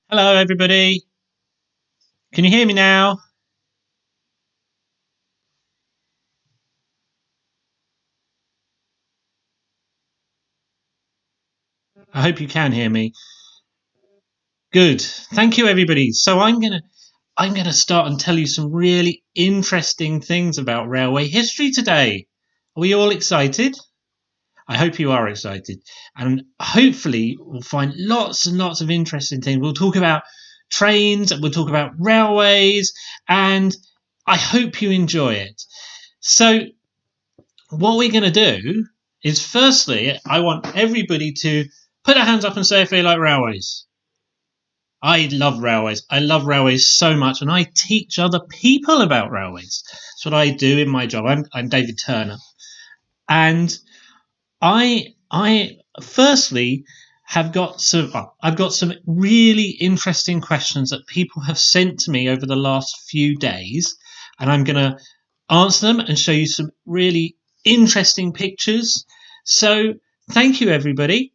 Hello, everybody. Can you hear me now? I hope you can hear me. Good. Thank you, everybody. So I'm gonna start and tell you some really interesting things about railway history today. Are we all excited? I hope you are excited, and hopefully we'll find lots and lots of interesting things. We'll talk about trains, we'll talk about railways, and I hope you enjoy it. So what we're going to do is firstly, I want everybody to put their hands up and say if they like railways. I love railways. I love railways so much, and I teach other people about railways. That's what I do in my job. I'm David Turner, and I firstly have got some. I've got some really interesting questions that people have sent to me over the last few days, and I'm going to answer them and show you some really interesting pictures. So thank you, everybody.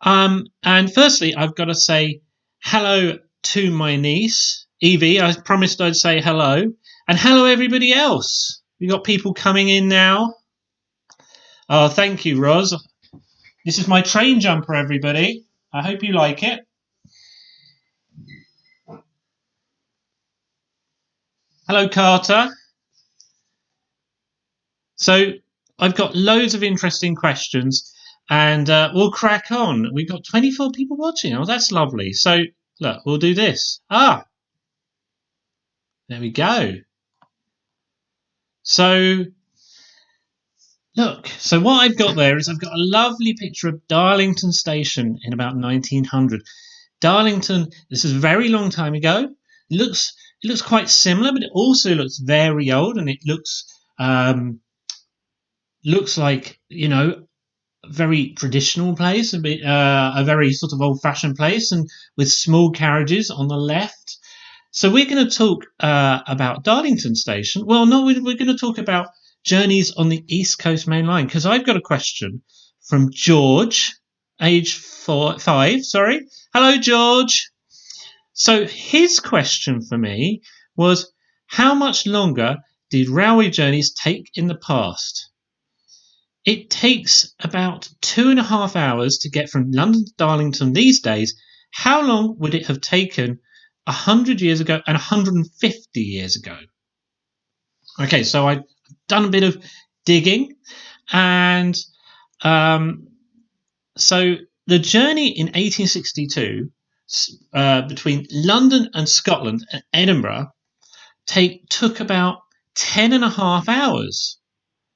And firstly, I've got to say hello to my niece Evie. I promised I'd say hello, and hello everybody else. We got people coming in now. Oh, thank you, Roz. This is my train jumper, everybody. I hope you like it. Hello, Carter. So I've got loads of interesting questions, and we'll crack on. We've got 24 people watching. Oh, that's lovely. So look, we'll do this. There we go. So look, so what I've got there is I've got a lovely picture of Darlington Station in about 1900. Darlington, this is a very long time ago. It looks quite similar, but it also looks very old, and it looks like a very traditional place, a very sort of old-fashioned place, and with small carriages on the left. So we're going to talk about Darlington Station. Well, no, we're going to talk about journeys on the East Coast Main Line because I've got a question from George, age 5. Sorry, hello, George. So his question for me was, how much longer did railway journeys take in the past? It takes about 2.5 hours to get from London to Darlington these days. How long would it have taken 100 years ago and 150 years ago? Okay, so I've done a bit of digging, and um, so the journey in 1862 between London and Scotland and Edinburgh took about 10.5 hours.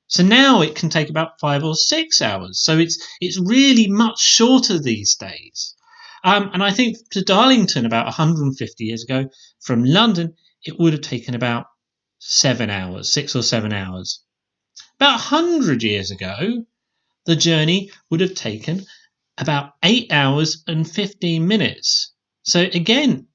So now it can take about 5 or 6 hours. So it's really much shorter these days. And I think to Darlington about 150 years ago, from London, it would have taken about 7 hours, 6 or 7 hours. About 100 years ago, the journey would have taken about 8 hours and 15 minutes. So again,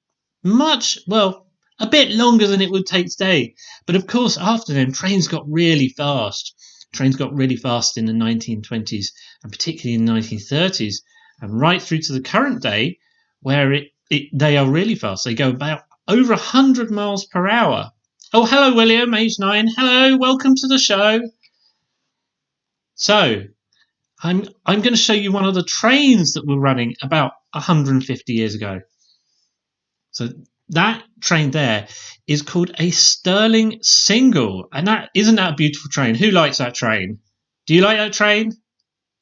a bit longer than it would take today. But of course, after then, trains got really fast. Trains got really fast in the 1920s and particularly in the 1930s, and right through to the current day, where they are really fast. They go about over 100 miles per hour. Oh, hello, William, age 9. Hello, welcome to the show. So, I'm going to show you one of the trains that were running about 150 years ago. So that train there is called a Stirling Single, and that isn't that a beautiful train? Who likes that train? Do you like that train?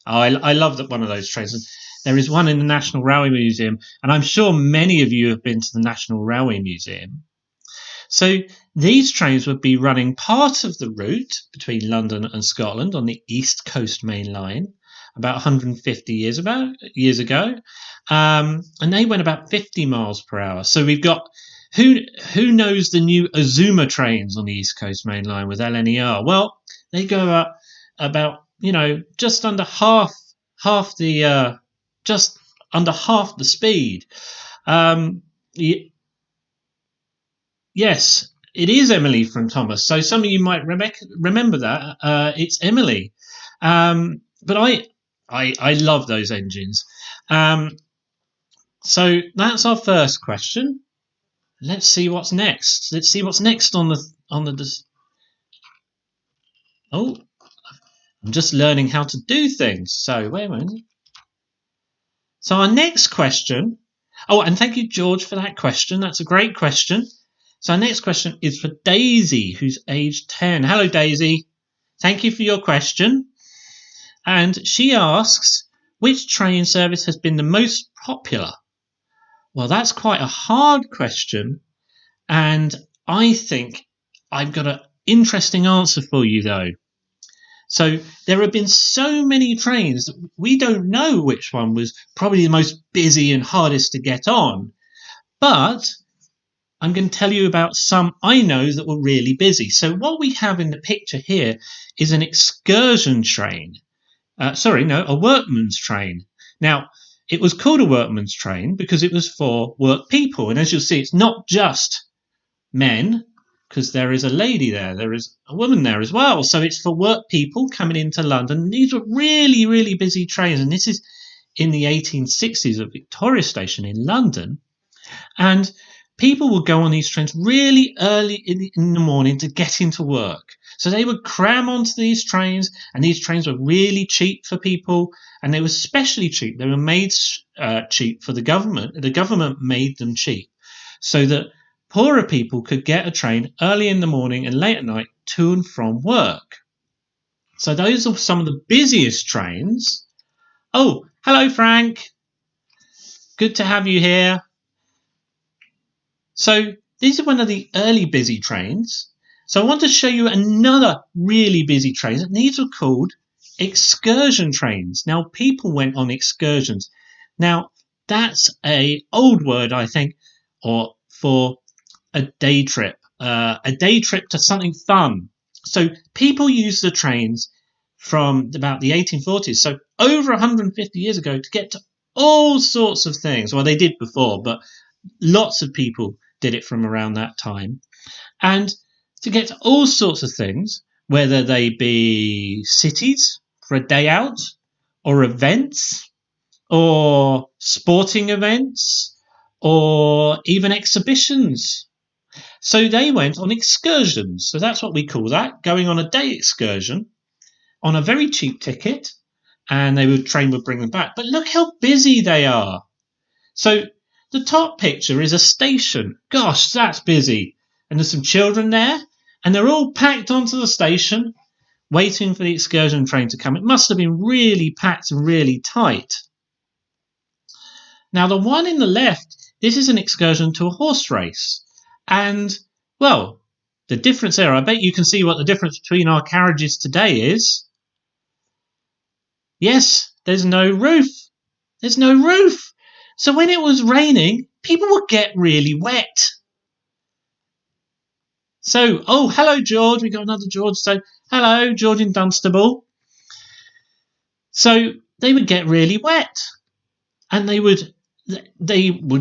Oh, I love that one of those trains. There is one in the National Railway Museum, and I'm sure many of you have been to the National Railway Museum. So these trains would be running part of the route between London and Scotland on the East Coast Main Line about 150 years ago, and they went about 50 miles per hour. So we've got who knows the new Azuma trains on the East Coast Main Line with LNER? Well, they go about just under half the just under half the speed. Um, Yes, it is Emily from Thomas. So some of you might remember that. It's Emily. But I love those engines. Um, So that's our first question. Let's see what's next. Let's see what's next on the. Oh, I'm just learning how to do things. So wait a minute. So our next question. Oh, and thank you, George, for that question. That's a great question. So our next question is for Daisy, who's age 10. Hello, Daisy. Thank you for your question. And she asks, which train service has been the most popular? Well, that's quite a hard question. And I think I've got an interesting answer for you, though. So there have been so many trains that we don't know which one was probably the most busy and hardest to get on. But I'm going to tell you about some I know that were really busy. So what we have in the picture here is an excursion train. A workman's train. Now, it was called a workman's train because it was for work people. And as you'll see, it's not just men, because there is a lady there, there is a woman there as well. So it's for work people coming into London. These were really, really busy trains. And this is in the 1860s at Victoria Station in London. And people would go on these trains really early in the morning to get into work. So they would cram onto these trains, and these trains were really cheap for people, and they were especially cheap. They were made cheap for the government. The government made them cheap so that poorer people could get a train early in the morning and late at night to and from work. So those are some of the busiest trains. Oh, hello, Frank. Good to have you here. So these are one of the early busy trains. So I want to show you another really busy train. These are called excursion trains. Now, people went on excursions. Now, that's a old word, I think, or for a day trip to something fun. So people used the trains from about the 1840s, so over 150 years ago, to get to all sorts of things. Well, they did before, but lots of people did it from around that time. And to get to all sorts of things, whether they be cities for a day out, or events, or sporting events, or even exhibitions. So they went on excursions. So that's what we call that, going on a day excursion on a very cheap ticket, and train would bring them back. But look how busy they are. So the top picture is a station. Gosh, that's busy. And there's some children there, and they're all packed onto the station, waiting for the excursion train to come. It must have been really packed and really tight. Now, the one in the left, this is an excursion to a horse race. And, well, the difference there, I bet you can see what the difference between our carriages today is. Yes, there's no roof. There's no roof. So when it was raining, people would get really wet. So, oh, hello, George. We got another George. So, hello, George in Dunstable. So they would get really wet, and they would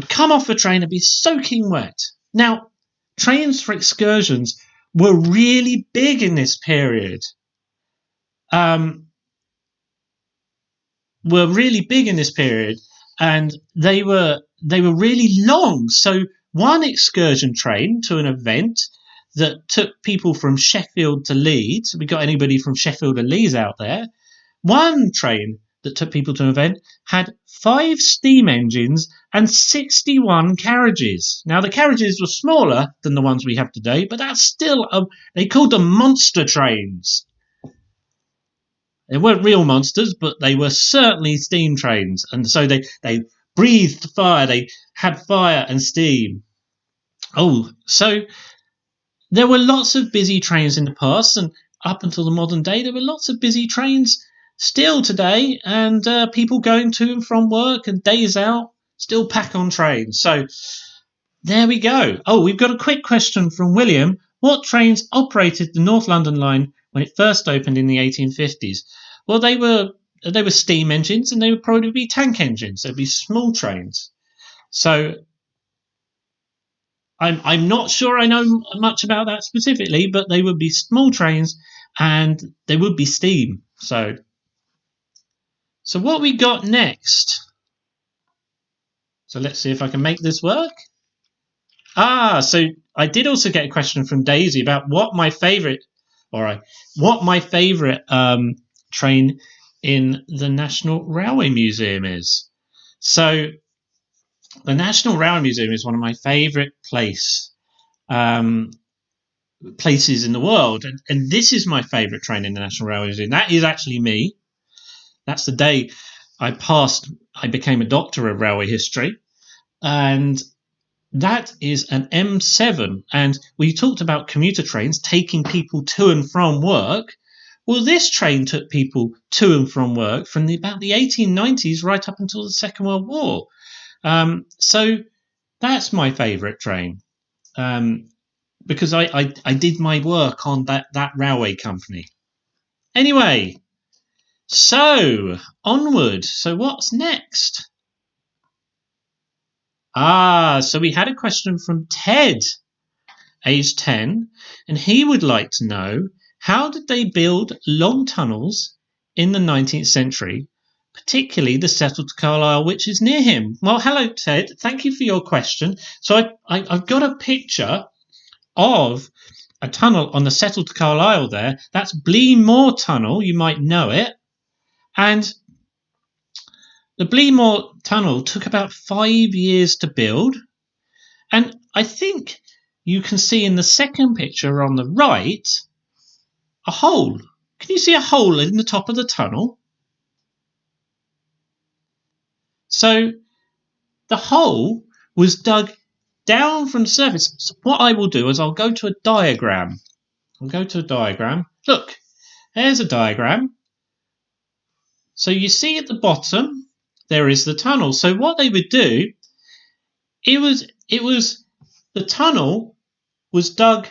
come off the train and be soaking wet. Now, trains for excursions were really big in this period. And they were really long. So one excursion train to an event that took people from Sheffield to Leeds. Have we got anybody from Sheffield and Leeds out there? One train that took people to an event had 5 steam engines and 61 carriages. Now, the carriages were smaller than the ones we have today, but that's still, they called them monster trains. They weren't real monsters, but they were certainly steam trains. And so they breathed fire, they had fire and steam. Oh, so there were lots of busy trains in the past, and up until the modern day, there were lots of busy trains still today, and people going to and from work and days out still pack on trains. So there we go. Oh, we've got a quick question from William. What trains operated the North London line when it first opened in the 1850s? Well, they were steam engines, and they would probably be tank engines. They'd be small trains. So I'm not sure I know much about that specifically, but they would be small trains and they would be steam. So what we got next? So let's see if I can make this work. So I did also get a question from Daisy about what my favourite train in the National Railway Museum is. So the National Railway Museum is one of my favourite places in the world, and this is my favourite train in the National Railway Museum. That is actually me. That's the day I became a doctor of railway history, and that is an M7. And we talked about commuter trains taking people to and from work. Well, this train took people to and from work from about the 1890s right up until the Second World War. So that's my favourite train, because I did my work on that railway company. Anyway, so onward. So what's next? So we had a question from Ted, age 10, and he would like to know, how did they build long tunnels in the 19th century, particularly the Settle to Carlisle, which is near him? Well, hello, Ted. Thank you for your question. So I've got a picture of a tunnel on the Settle to Carlisle there. That's Bleemore Tunnel. You might know it. And the Bleemore Tunnel took about 5 years to build. And I think you can see in the second picture on the right a hole. Can you see a hole in the top of the tunnel? So the hole was dug down from the surface. So what I will do is I'll go to a diagram. Look, there's a diagram. So you see at the bottom there is the tunnel. So what they would do, it was the tunnel was dug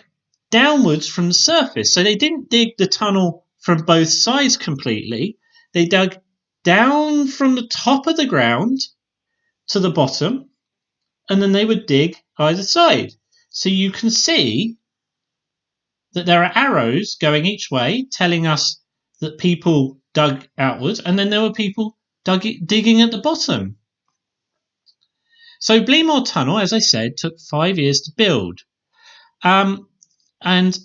downwards from the surface. So they didn't dig the tunnel from both sides completely. They dug down from the top of the ground to the bottom, and then they would dig either side. So you can see that there are arrows going each way telling us that people dug outwards, and then there were people digging at the bottom. So Bleemore Tunnel, as I said, took 5 years to build. And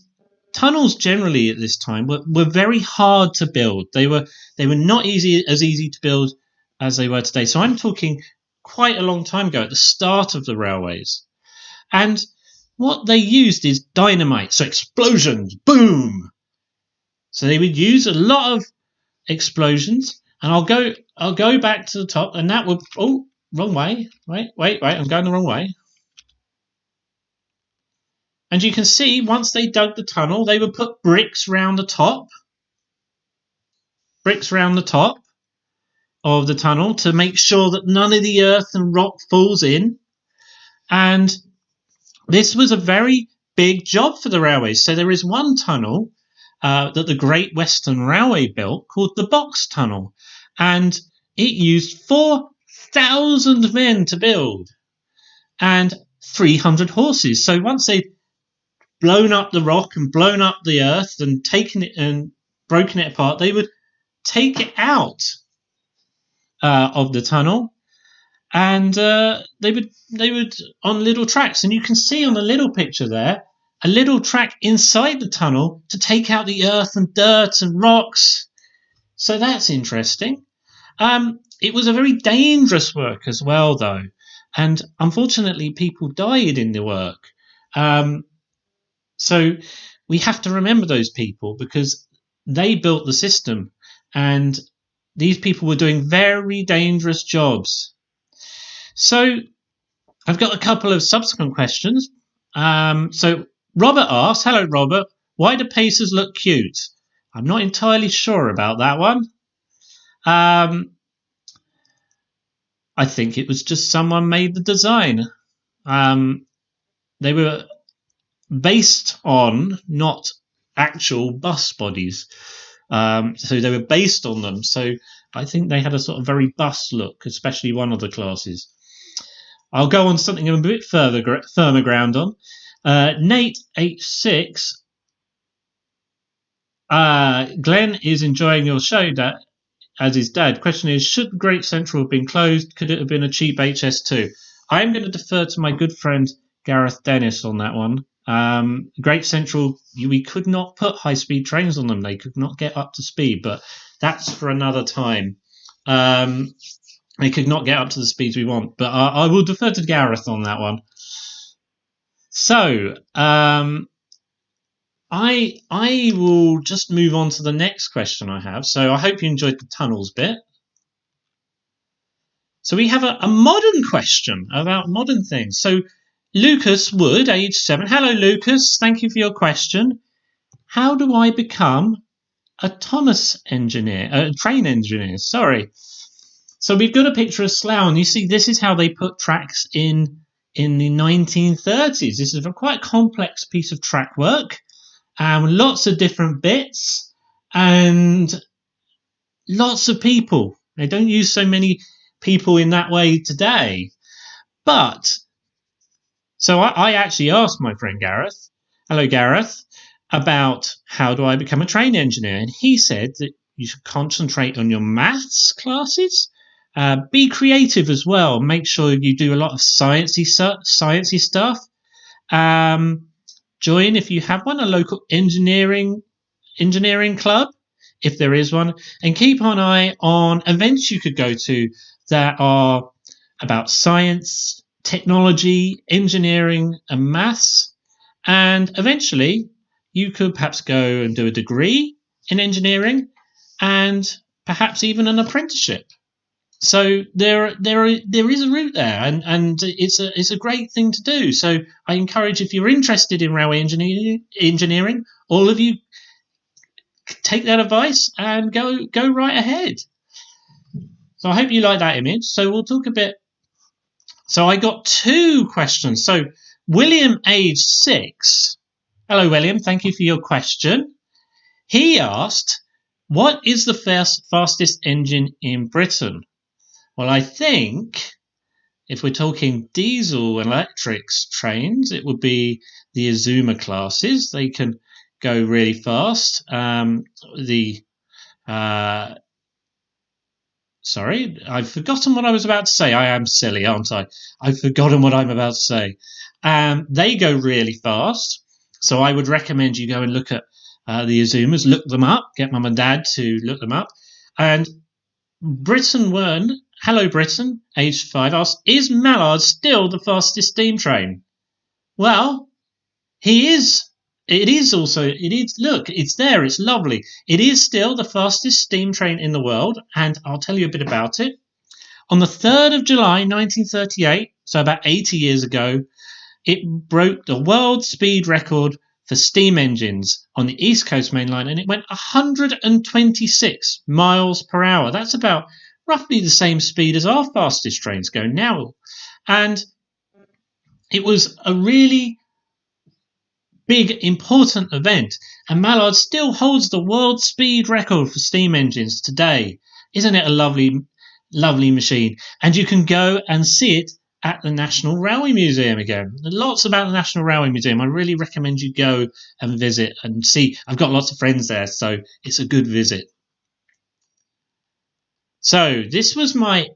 tunnels generally at this time were very hard to build. They were not as easy to build as they were today. So I'm talking quite a long time ago, at the start of the railways. And what they used is dynamite, so explosions, boom. So they would use a lot of explosions, and I'll go back to the top, and that would wrong way. Wait, I'm going the wrong way. And you can see once they dug the tunnel, they would put bricks round the top of the tunnel to make sure that none of the earth and rock falls in. And this was a very big job for the railways. So there is one tunnel that the Great Western Railway built called the Box Tunnel, and it used 4,000 men to build and 300 horses. So once they'd blown up the rock and blown up the earth and taken it and broken it apart, they would take it out of the tunnel, and they would on little tracks, and you can see on the little picture there a little track inside the tunnel to take out the earth and dirt and rocks. So that's interesting. It was a very dangerous work as well, though, and unfortunately people died in the work. So we have to remember those people, because they built the system, and these people were doing very dangerous jobs. So I've got a couple of subsequent questions. So Robert asks, hello Robert, why do pacers look cute? I'm not entirely sure about that one. I think it was just someone made the design. They were based on not actual bus bodies. So they were based on them. So I think they had a sort of very bus look, especially one of the classes. I'll go on something a bit firmer ground on. Nate H6. Glenn is enjoying your show, as his dad. Question is, should Great Central have been closed? Could it have been a cheap HS2? I'm going to defer to my good friend Gareth Dennis on that one. Great Central, we could not put high-speed trains on them. They could not get up to speed, but that's for another time. They could not get up to the speeds we want, but I will defer to Gareth on that one. So I will just move on to the next question I have. So I hope you enjoyed the tunnels bit. So we have a modern question about modern things. So Lucas Wood, age 7. Hello, Lucas. Thank you for your question. How do I become a train engineer? Sorry. So we've got a picture of Slough, and you see this is how they put tracks in the 1930s. This is a quite complex piece of track work, lots of different bits, and lots of people. They don't use so many people in that way today. But so I actually asked my friend Gareth, hello Gareth, about how do I become a train engineer, and he said that you should concentrate on your maths classes, be creative as well, make sure you do a lot of sciencey stuff. Join, if you have one, a local engineering club, if there is one, and keep an eye on events you could go to that are about science, technology, engineering, and maths. And eventually, you could perhaps go and do a degree in engineering and perhaps even an apprenticeship. So there is a route there, and it's a great thing to do. So I encourage, if you're interested in railway engineering, all of you take that advice and go right ahead. So I hope you like that image. So we'll talk a bit. So I got 2 questions. So William, age 6. Hello, William. Thank you for your question. He asked, what is the fastest engine in Britain? Well, I think if we're talking diesel and electric trains, it would be the Azuma classes. They can go really fast. Sorry, I've forgotten what I was about to say. I am silly, aren't I? I've forgotten what I'm about to say. They go really fast. So I would recommend you go and look at the Azumas, look them up, get mum and dad to look them up. And Britain Wern, hello Britain, aged 5, asked, is Mallard still the fastest steam train? Well, he is. It is also, look, it's there, it's lovely. It is still the fastest steam train in the world, and I'll tell you a bit about it. On the 3rd of July 1938, so about 80 years ago, it broke the world speed record for steam engines on the East Coast Main Line, and it went 126 miles per hour. That's about roughly the same speed as our fastest trains go now. And it was a really big, important event, and Mallard still holds the world speed record for steam engines today. Isn't it a lovely, lovely machine? And you can go and see it at the National Railway Museum again. Lots about the National Railway Museum. I really recommend you go and visit and see. I've got lots of friends there, so it's a good visit. So this was my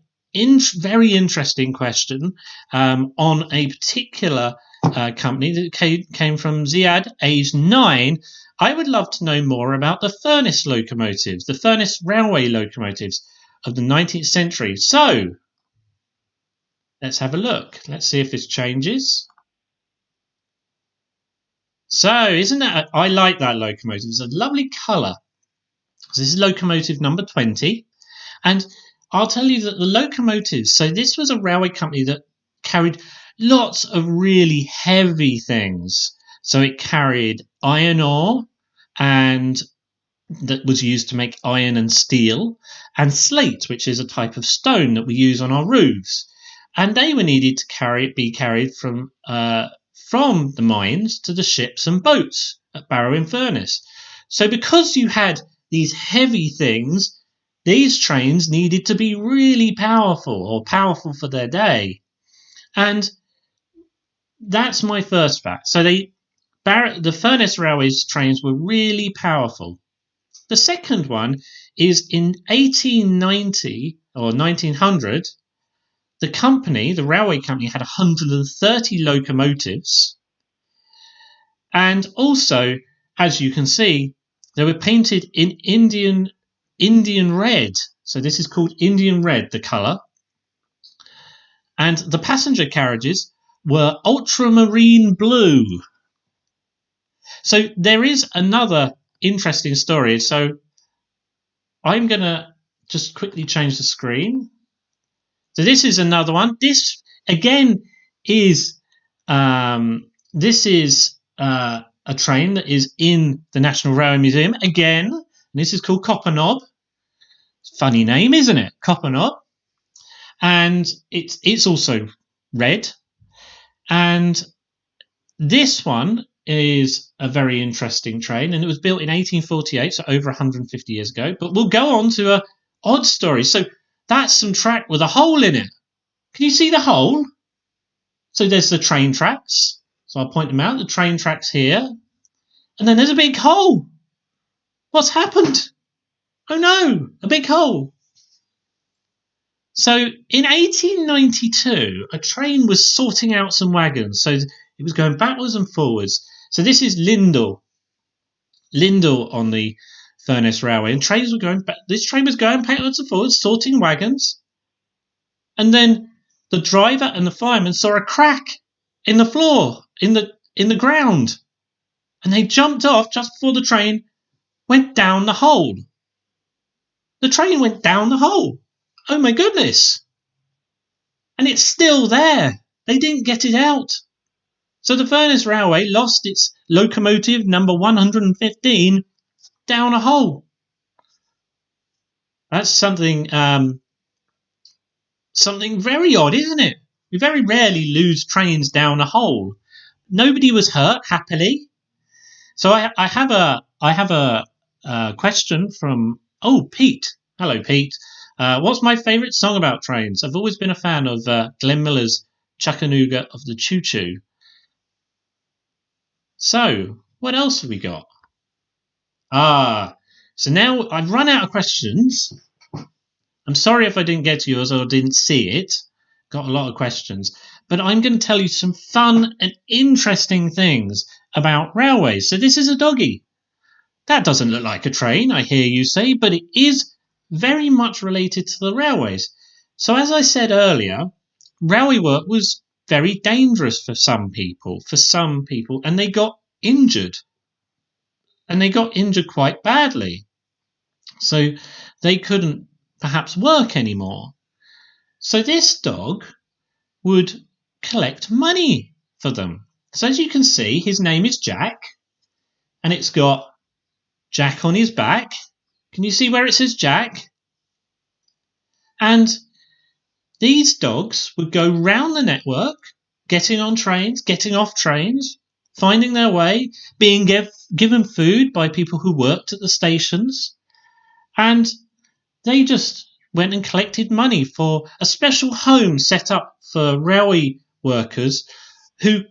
very interesting question on a particular company that came from Ziad, age 9. I would love to know more about the Furness locomotives, the Furness railway locomotives of the 19th century. So let's have a look. Let's see if this changes. So isn't that, I like that locomotive. It's a lovely colour. So this is locomotive number 20. And I'll tell you that the locomotives, so this was a railway company that carried lots of really heavy things. So it carried iron ore, and that was used to make iron and steel, and slate, which is a type of stone that we use on our roofs. And they were needed to be carried from the mines to the ships and boats at Barrow in Furness. So because you had these heavy things, these trains needed to be really powerful, or powerful for their day. And that's my first fact. So the Furness Railways trains were really powerful. The second one is in 1890 or 1900, the railway company, had 130 locomotives, and also, as you can see, they were painted in Indian red. So this is called Indian red, the colour. And the passenger carriages were ultramarine blue. So there is another interesting story. So I'm going to just quickly change the screen. So this is another one. This again is a train that is in the National Railway Museum again. And this is called Copper Knob. Funny name, isn't it? Copper Knob. And it's also red. And this one is a very interesting train, and it was built in 1848, so over 150 years ago. But we'll go on to a odd story. So that's some track with a hole in it. Can you see the hole? So there's the train tracks. So I'll point them out. The train tracks here. And then there's a big hole. What's happened? Oh no, a big hole. So in 1892, a train was sorting out some wagons. So it was going backwards and forwards. So this is Lindell on the Furness Railway. And trains were going back. This train was going backwards and forwards, sorting wagons. And then the driver and the fireman saw a crack in the floor, in the ground. And they jumped off just before the train went down the hole. The train went down the hole. Oh my goodness. And it's still there. They didn't get it out. So the Furness Railway lost its locomotive number 115 down a hole. That's something very odd, isn't it? We very rarely lose trains down a hole. Nobody was hurt, happily. So I have a question from Pete. Hello, Pete. What's my favourite song about trains? I've always been a fan of Glenn Miller's Chuckanooga of the Choo Choo. So, what else have we got? So now I've run out of questions. I'm sorry if I didn't get to yours or didn't see it. Got a lot of questions. But I'm going to tell you some fun and interesting things about railways. So this is a doggy. That doesn't look like a train, I hear you say, but it is very much related to the railways. So as I said earlier, railway work was very dangerous for some people, and they got injured. And they got injured quite badly. So they couldn't perhaps work anymore. So this dog would collect money for them. So as you can see, his name is Jack, and it's got Jack on his back. Can you see where it says Jack? And these dogs would go round the network, getting on trains, getting off trains, finding their way, being given food by people who worked at the stations, and they just went and collected money for a special home set up for railway workers who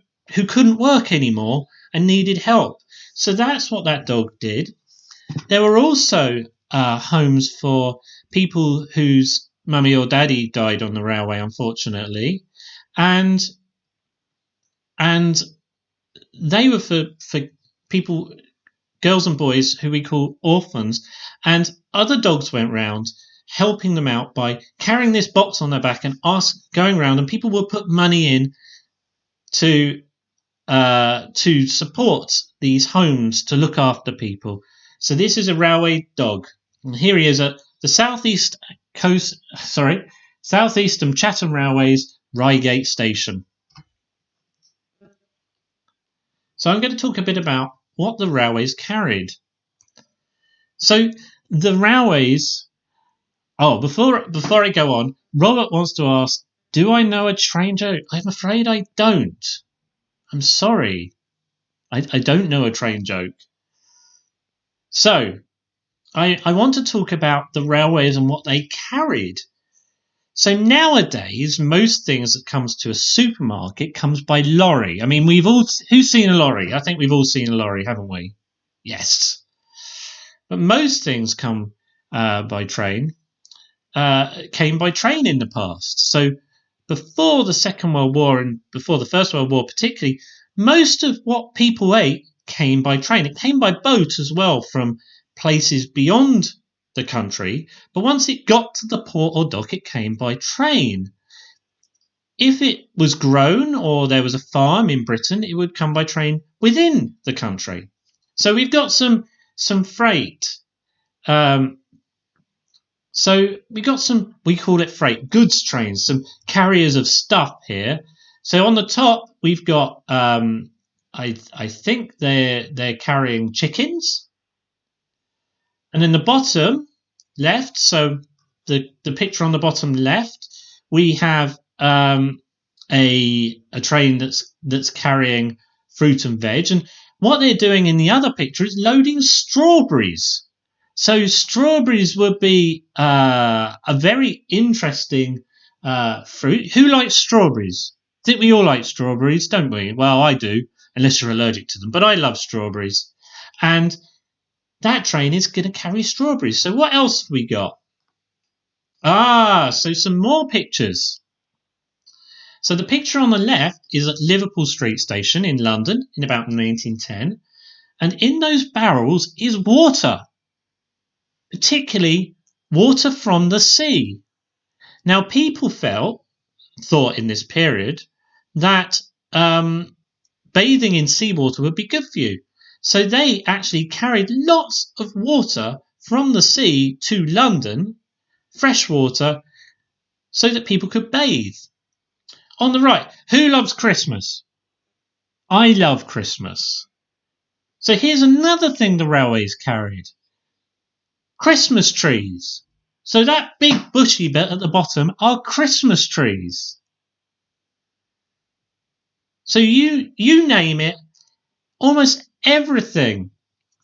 couldn't work anymore and needed help. So that's what that dog did. There were also homes for people whose mummy or daddy died on the railway, unfortunately, and they were for people, girls and boys who we call orphans, and other dogs went round helping them out by carrying this box on their back and going around, and people would put money in to support these homes to look after people. So this is a railway dog, and here he is at the Southeastern Chatham Railways Reigate Station. So I'm going to talk a bit about what the railways carried. So the railways. Before I go on, Robert wants to ask, do I know a train joke? I'm afraid I don't. I'm sorry. I don't know a train joke. So, I want to talk about the railways and what they carried. So nowadays, most things that comes to a supermarket comes by lorry. I mean, who's seen a lorry? I think we've all seen a lorry, haven't we? Yes. But most things come by train. Came by train in the past. So before the Second World War and before the First World War particularly, most of what people ate came by train. It came by boat as well from places beyond the country, but once it got to the port or dock, it came by train. If it was grown or there was a farm in Britain, it would come by train within the country. So we've got some freight. Um, so we got some, we call it freight, goods trains, some carriers of stuff here. So on the top we've got, I think they're carrying chickens, and in the bottom left, so the picture on the bottom left, we have a train that's carrying fruit and veg, and what they're doing in the other picture is loading strawberries. So strawberries would be a very interesting fruit. Who likes strawberries? I think we all like strawberries, don't we? Well, I do, unless you're allergic to them. But I love strawberries, and that train is going to carry strawberries. So what else have we got? So some more pictures. So the picture on the left is at Liverpool Street Station in London in about 1910. And in those barrels is water, particularly water from the sea. Now, people thought in this period that bathing in seawater would be good for you. So they actually carried lots of water from the sea to London, fresh water, so that people could bathe. On the right, who loves Christmas? I love Christmas. So here's another thing the railways carried. Christmas trees. So that big bushy bit at the bottom are Christmas trees. So you name it, almost everything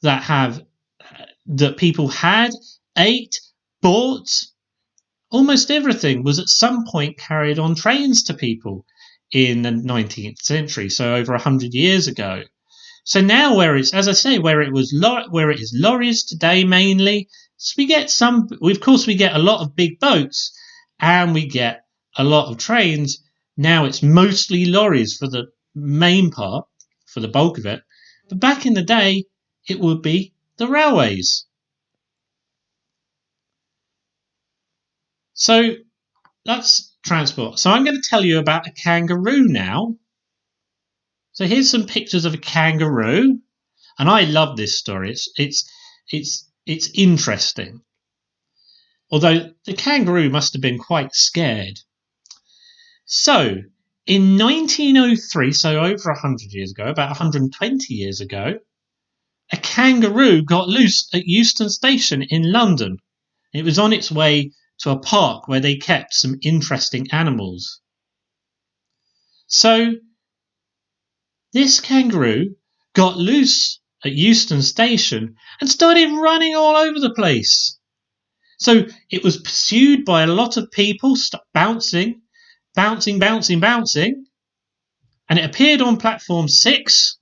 that people had, ate, bought, almost everything was at some point carried on trains to people in the 19th century, so over 100 years ago. So now, where it's, as I say, where it is lorries today mainly, so we get of course we get a lot of big boats and we get a lot of trains. Now it's mostly lorries for the main part, for the bulk of it. But back in the day, it would be the railways. So that's transport. So I'm going to tell you about a kangaroo now. So here's some pictures of a kangaroo, and I love this story. It's interesting. Although the kangaroo must have been quite scared. So in 1903, so over 100 years ago, about 120 years ago, a kangaroo got loose at Euston Station in London. It was on its way to a park where they kept some interesting animals. So this kangaroo got loose at Euston Station and started running all over the place. So it was pursued by a lot of people, bouncing, and it appeared on platform 6.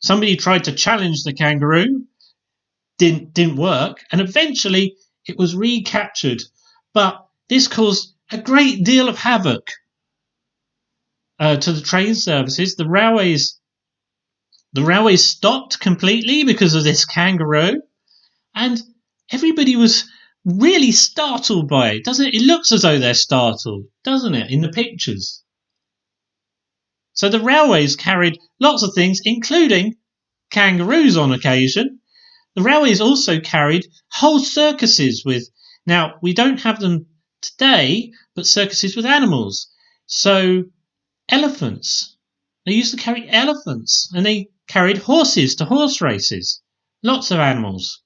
Somebody tried to challenge the kangaroo, didn't work, and eventually it was recaptured. But this caused a great deal of havoc to the train services. The railways stopped completely because of this kangaroo, and everybody was really startled by it. Doesn't it? It looks as though they're startled, doesn't it, in the pictures? So the railways carried lots of things, including kangaroos on occasion. The railways also carried whole circuses with, now we don't have them today, but circuses with animals. So elephants. They used to carry elephants, and they carried horses to horse races. Lots of animals.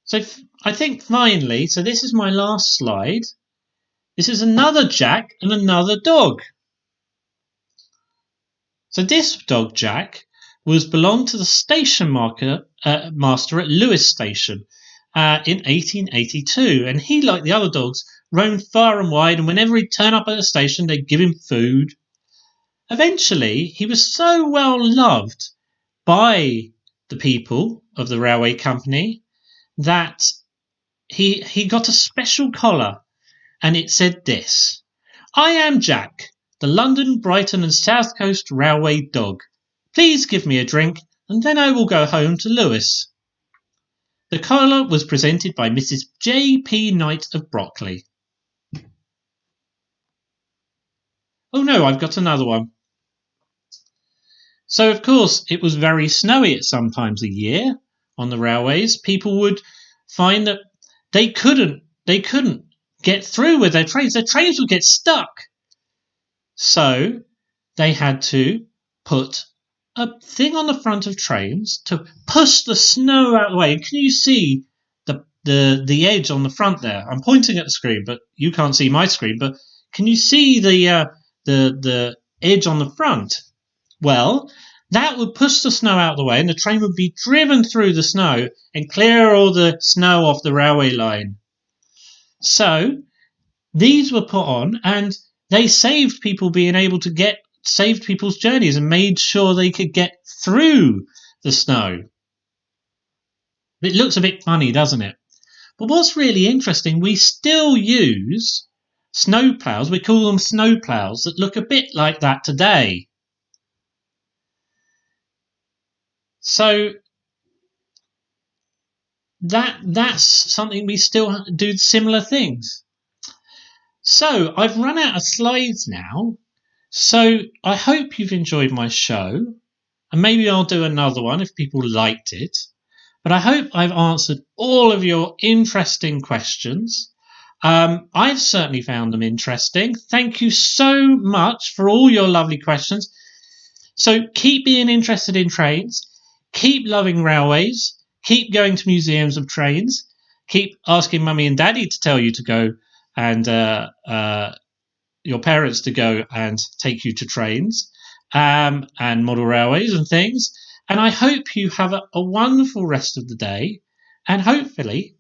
So I think finally, so this is my last slide. This is another Jack and another dog. So this dog, Jack, belonged to the station master at Lewes Station in 1882, and he, like the other dogs, roamed far and wide, and whenever he'd turn up at a station, they'd give him food. Eventually, he was so well loved by the people of the railway company that he got a special collar, and it said this: "I am Jack, the London, Brighton, and South Coast Railway dog. Please give me a drink, and then I will go home to Lewis." The collar was presented by Mrs. J. P. Knight of Brockley. Oh no, I've got another one. So, of course, it was very snowy at some times a year on the railways. People would find that they couldn't get through with their trains. Their trains would get stuck. So they had to put a thing on the front of trains to push the snow out of the way. Can you see the edge on the front there? I'm pointing at the screen, but you can't see my screen. But can you see the edge on the front? Well, that would push the snow out of the way, and the train would be driven through the snow and clear all the snow off the railway line. So these were put on, and they saved people being able to saved people's journeys and made sure they could get through the snow. It looks a bit funny, doesn't it? But what's really interesting, we still use snow plows. We call them snow plows that look a bit like that today. So that's something we still do similar things. So I've run out of slides now. So I hope you've enjoyed my show, and maybe I'll do another one if people liked it. But I hope I've answered all of your interesting questions. I've certainly found them interesting. Thank you so much for all your lovely questions. So keep being interested in trains, keep loving railways, keep going to museums of trains, keep asking mummy and daddy to tell you to go, and your parents to go and take you to trains and model railways and things. And I hope you have a wonderful rest of the day. And hopefully